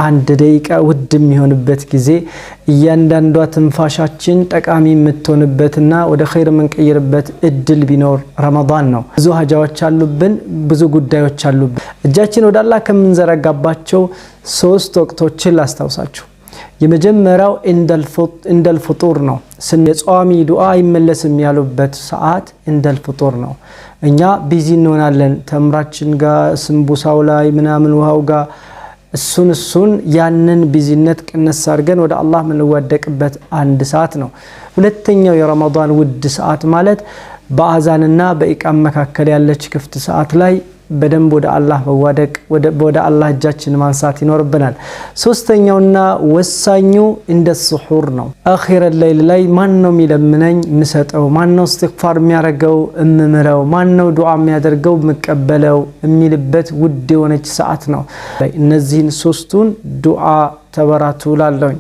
አንድ ደቂቃ ውድ የሚሆንበት ጊዜ እያንዳንዷ ትንፋሻችን ጠቃሚ የምትሆንበትና ወደ ኸይር መንቀይርበት እድል ቢኖር ረመዳን ነው። ብዙ ሀጃዎች አሉብን፣ ብዙ ጉዳዮች አሉብን። እጃችን ወደ አላህ ከምንዘረጋባቸው 3 ወቅቶችን ላስታውሳችሁ። የመጀመሪያው እንደል ፍጡር ነው። የጾሚ ዱዓ ይመለስም ያሉበት ሰዓት እንደል ፍጡር ነው። እኛ ቢዚ እንሆናለን ተምራችን ጋር ስንቡሳው ላይ ምናምን ውሃው ጋር እሱን ያንን ቢዚነት ቅነስ አድርገን ወደ አላህ ምንወደቅበት አንድ ሰዓት ነው። ሁለተኛው የረመዳን ውድ ሰዓት ማለት በአዛንና በኢቃም መካከል ያለች ክፍት ሰዓት ላይ በደንብ ወደ አላህ መዋደቅ ወደ አላህ እጃችን ማንሳት ይኖርብናል። ሶስተኛውና ወሳኙ እንደ ሱሑር ነው። አኺረ ሌሊት ላይ ማን ነው የሚለምነኝ ምሰጠው፣ ማን ነው እስትግፋር የሚያደርገው እምምረው፣ ማን ነው ዱዓ የሚያደርገው መቀበለው የሚልበት ውድ የሆነች ሰዓት ነው። እነዚህን 3ቱን ዱዓ ተበራቱ ላለሁኝ።